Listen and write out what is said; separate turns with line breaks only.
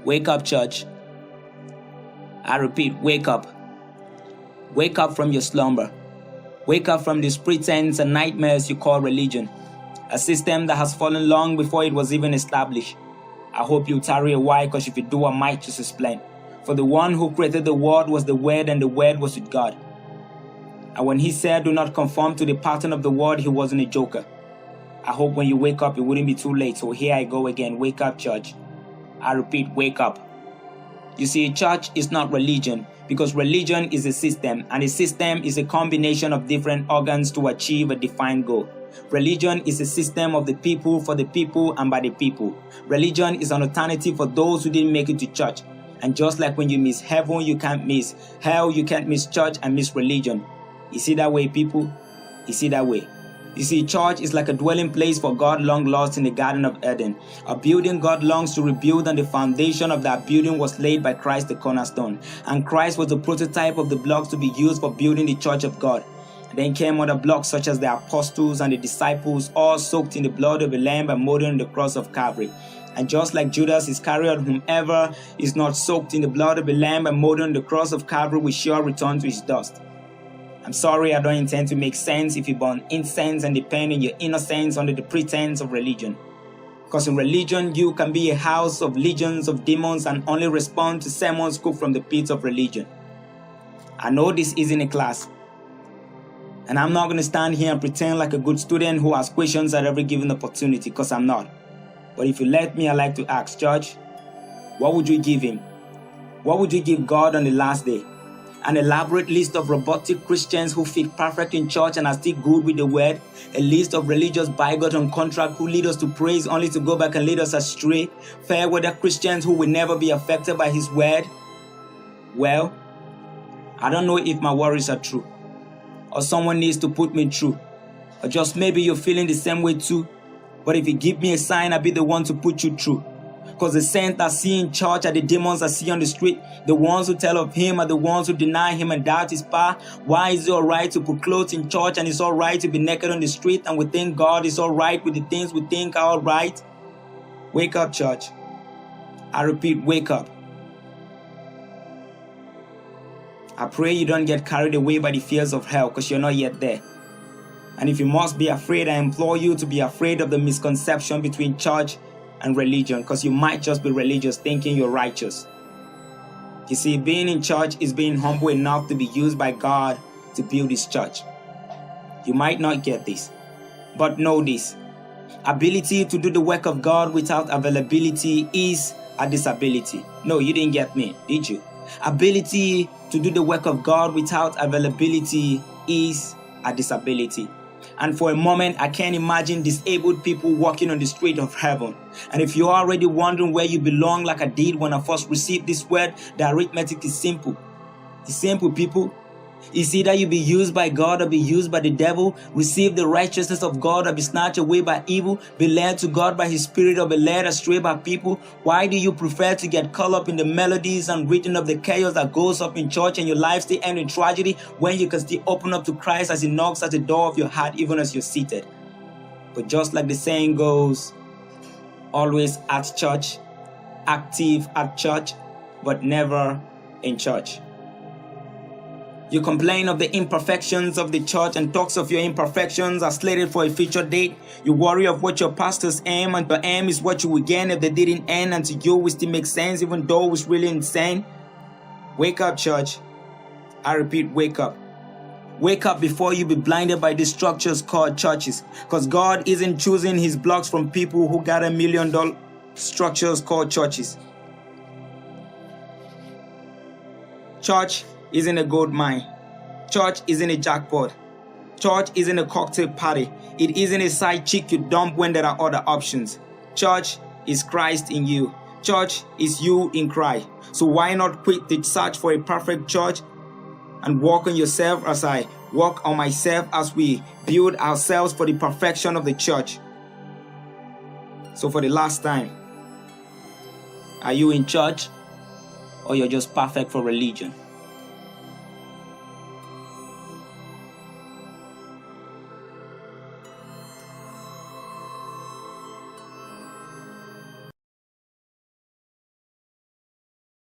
Wake up, church. I repeat, wake up. Wake up from your slumber. Wake up from these pretense and nightmares you call religion, a system that has fallen long before it was even established. I hope you tarry a while, because if you do, I might just explain. For the one who created the world was the Word, and the Word was with God. And when he said, do not conform to the pattern of the world, he wasn't a joker. I hope when you wake up, it wouldn't be too late. So here I go again. Wake up, church. I repeat, wake up. You see, church is not religion, because religion is a system, and a system is a combination of different organs to achieve a defined goal. Religion is a system of the people, for the people, and by the people. Religion is an alternative for those who didn't make it to church. And just like when you miss heaven, you can't miss hell, you can't miss church and miss religion. You see that way, people? You see that way? You see, church is like a dwelling place for God long lost in the Garden of Eden. A building God longs to rebuild, and the foundation of that building was laid by Christ the cornerstone. And Christ was the prototype of the blocks to be used for building the church of God. Then came other blocks such as the apostles and the disciples, all soaked in the blood of the Lamb and molded on the cross of Calvary. And just like Judas Iscariot, whomever is not soaked in the blood of the Lamb and molded on the cross of Calvary will sure return to his dust. I'm sorry, I don't intend to make sense if you burn incense and depend on your innocence under the pretense of religion. Because in religion, you can be a house of legions of demons and only respond to sermons cooked from the pits of religion. I know this isn't a class, and I'm not going to stand here and pretend like a good student who asks questions at every given opportunity, because I'm not. But if you let me, I'd like to ask, Church, what would you give him? What would you give God on the last day? An elaborate list of robotic Christians who fit perfect in church and are still good with the word? A list of religious bigots on contract who lead us to praise only to go back and lead us astray? Fair weather Christians who will never be affected by his word? Well, I don't know if my worries are true, or someone needs to put me through, or just maybe you're feeling the same way too. But if you give me a sign, I'll be the one to put you through. Because the saints I see in church are the demons I see on the street. The ones who tell of him are the ones who deny him and doubt his power. Why is it alright to put clothes in church and it's alright to be naked on the street, and we think God is alright with the things we think are alright? Wake up, church. I repeat, wake up. I pray you don't get carried away by the fears of hell, because you're not yet there. And if you must be afraid, I implore you to be afraid of the misconception between church and religion, because you might just be religious thinking you're righteous. You see, being in church is being humble enough to be used by God to build his church. You might not get this, but know this. Ability to do the work of God without availability is a disability. No, you didn't get me, did you? Ability to do the work of God without availability is a disability. And for a moment, I can't imagine disabled people walking on the street of heaven. And if you're already wondering where you belong, like I did when I first received this word, the arithmetic is simple. It's simple, people. It's either you be used by God or be used by the devil, receive the righteousness of God or be snatched away by evil, be led to God by his spirit or be led astray by people. Why do you prefer to get caught up in the melodies and rhythm of the chaos that goes up in church, and your life still ends in tragedy, when you can still open up to Christ as he knocks at the door of your heart even as you're seated? But just like the saying goes, always at church, active at church, but never in church. You complain of the imperfections of the church and talks of your imperfections are slated for a future date. You worry of what your pastors aim, and your aim is what you will gain if they didn't end, and to you it still makes sense even though it's really insane. Wake up, church. I repeat, wake up. Wake up before you be blinded by these structures called churches, because God isn't choosing his blocks from people who got $1 million structures called churches. Church isn't a gold mine. Church isn't a jackpot. Church isn't a cocktail party. It isn't a side chick you dump when there are other options. Church is Christ in you. Church is you in Christ. So why not quit the search for a perfect church and work on yourself as I work on myself, as we build ourselves for the perfection of the church? So for the last time, are you in church, or you're just perfect for religion?